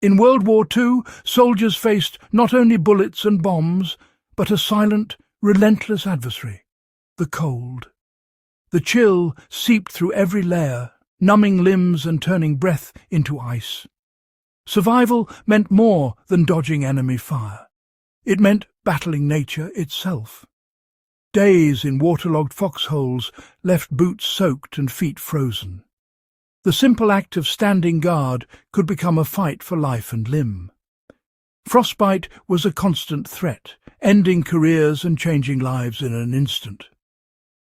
In World War II, soldiers faced not only bullets and bombs, but a silent, relentless adversary, the cold. The chill seeped through every layer, numbing limbs and turning breath into ice. Survival meant more than dodging enemy fire. It meant battling nature itself. Days in waterlogged foxholes left boots soaked and feet frozen. The simple act of standing guard could become a fight for life and limb. Frostbite was a constant threat, ending careers and changing lives in an instant.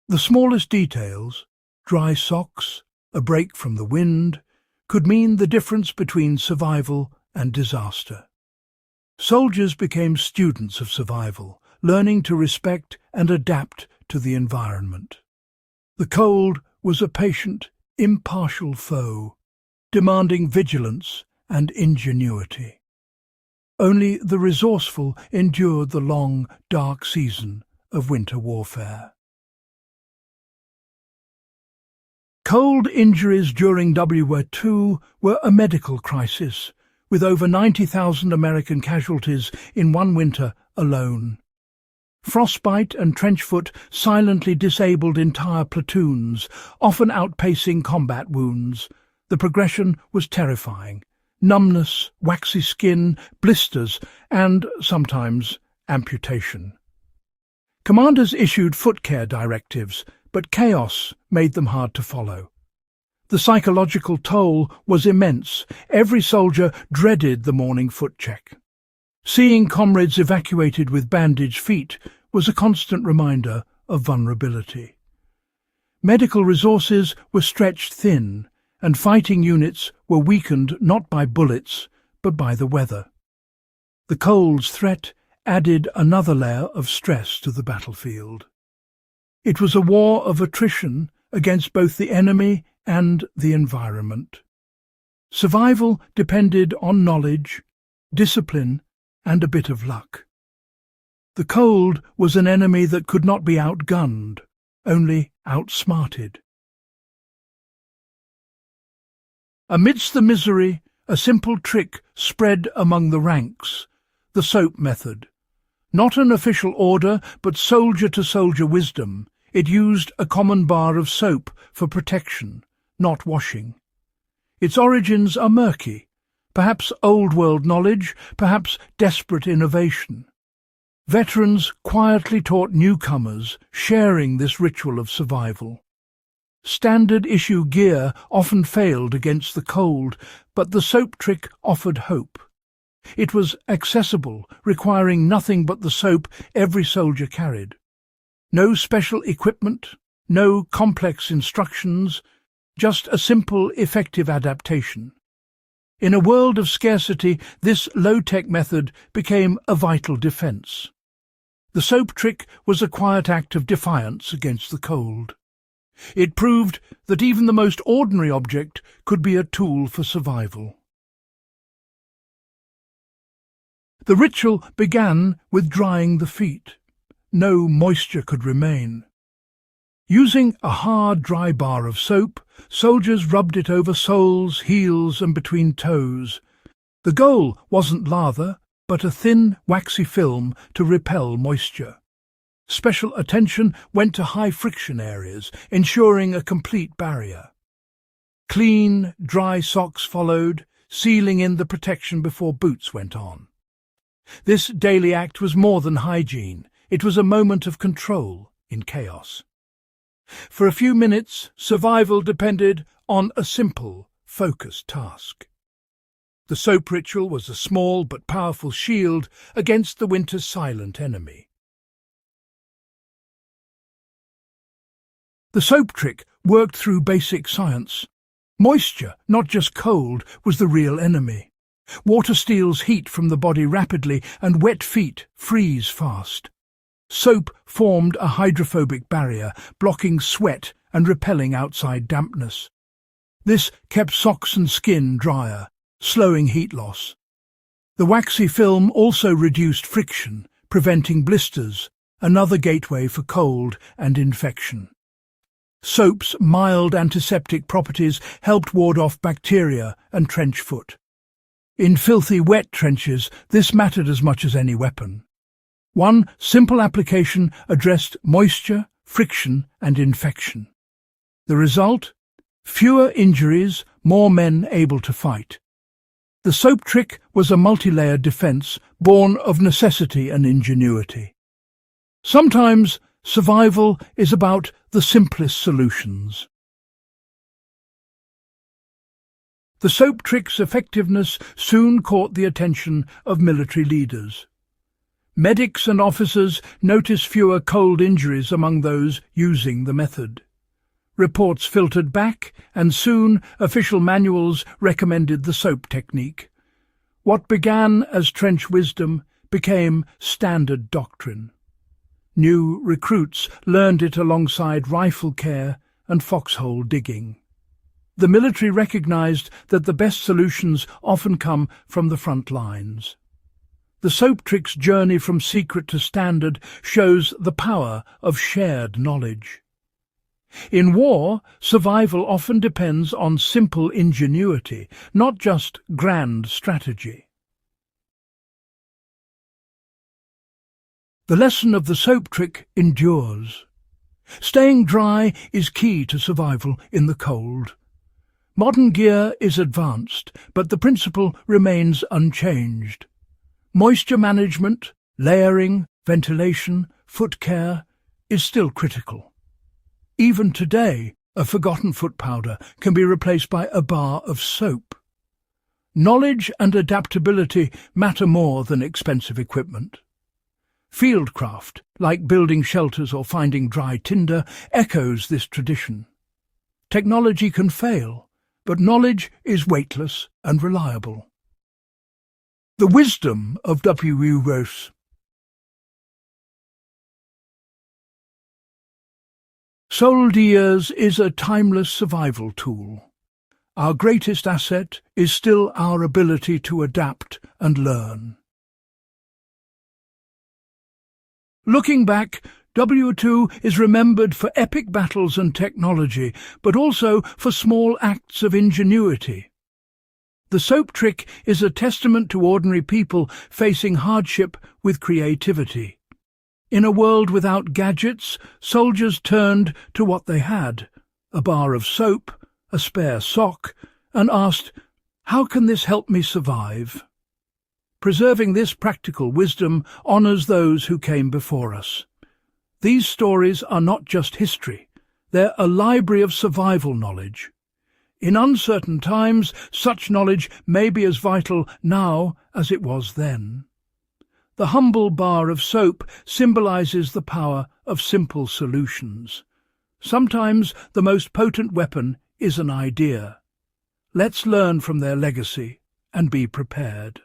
The smallest details, dry socks, a break from the wind, could mean the difference between survival and disaster. Soldiers became students of survival, learning to respect and adapt to the environment. The cold was a patient, impartial foe, demanding vigilance and ingenuity. Only the resourceful endured the long, dark season of winter warfare. Cold injuries during WWII were a medical crisis, with over 90,000 American casualties in one winter alone. Frostbite and trenchfoot silently disabled entire platoons, often outpacing combat wounds. The progression was terrifying. Numbness, waxy skin, blisters, and, sometimes, amputation. Commanders issued foot care directives, but chaos made them hard to follow. The psychological toll was immense. Every soldier dreaded the morning foot check. Seeing comrades evacuated with bandaged feet was a constant reminder of vulnerability. Medical resources were stretched thin, and fighting units were weakened not by bullets, but by the weather. The cold's threat added another layer of stress to the battlefield. It was a war of attrition against both the enemy and the environment. Survival depended on knowledge, discipline, and a bit of luck. The cold was an enemy that could not be outgunned, only outsmarted. Amidst the misery, a simple trick spread among the ranks, the soap method. Not an official order, but soldier-to-soldier wisdom. It used a common bar of soap for protection, not washing. Its origins are murky, perhaps old-world knowledge, perhaps desperate innovation. Veterans quietly taught newcomers, sharing this ritual of survival. Standard-issue gear often failed against the cold, but the soap trick offered hope. It was accessible, requiring nothing but the soap every soldier carried. No special equipment, no complex instructions, just a simple, effective adaptation. In a world of scarcity, this low-tech method became a vital defense. The soap trick was a quiet act of defiance against the cold. It proved that even the most ordinary object could be a tool for survival. The ritual began with drying the feet. No moisture could remain. Using a hard, dry bar of soap, soldiers rubbed it over soles, heels, and between toes. The goal wasn't lather, but a thin, waxy film to repel moisture. Special attention went to high-friction areas, ensuring a complete barrier. Clean, dry socks followed, sealing in the protection before boots went on. This daily act was more than hygiene. It was a moment of control in chaos. For a few minutes, survival depended on a simple, focused task. The soap ritual was a small but powerful shield against the winter's silent enemy. The soap trick worked through basic science. Moisture, not just cold, was the real enemy. Water steals heat from the body rapidly, and wet feet freeze fast. Soap formed a hydrophobic barrier, blocking sweat and repelling outside dampness. This kept socks and skin drier, slowing heat loss. The waxy film also reduced friction, preventing blisters, another gateway for cold and infection. Soap's mild antiseptic properties helped ward off bacteria and trench foot. In filthy, wet trenches, this mattered as much as any weapon. One simple application addressed moisture, friction, and infection. The result? Fewer injuries, more men able to fight. The soap trick was a multi-layered defense born of necessity and ingenuity. Sometimes survival is about the simplest solutions. The soap trick's effectiveness soon caught the attention of military leaders. Medics and officers noticed fewer cold injuries among those using the method. Reports filtered back, and soon official manuals recommended the soap technique. What began as trench wisdom became standard doctrine. New recruits learned it alongside rifle care and foxhole digging. The military recognized that the best solutions often come from the front lines. The soap trick's journey from secret to standard shows the power of shared knowledge. In war, survival often depends on simple ingenuity, not just grand strategy. The lesson of the soap trick endures. Staying dry is key to survival in the cold. Modern gear is advanced, but the principle remains unchanged. Moisture management, layering, ventilation, foot care is still critical. Even today, a forgotten foot powder can be replaced by a bar of soap. Knowledge and adaptability matter more than expensive equipment. Fieldcraft, like building shelters or finding dry tinder, echoes this tradition. Technology can fail, but knowledge is weightless and reliable. The wisdom of WWII. Soldiers is a timeless survival tool. Our greatest asset is still our ability to adapt and learn. Looking back, WWII is remembered for epic battles and technology, but also for small acts of ingenuity. The soap trick is a testament to ordinary people facing hardship with creativity. In a world without gadgets, soldiers turned to what they had, a bar of soap, a spare sock, and asked, "How can this help me survive?" Preserving this practical wisdom honours those who came before us. These stories are not just history, they're a library of survival knowledge. In uncertain times, such knowledge may be as vital now as it was then. The humble bar of soap symbolises the power of simple solutions. Sometimes the most potent weapon is an idea. Let's learn from their legacy and be prepared.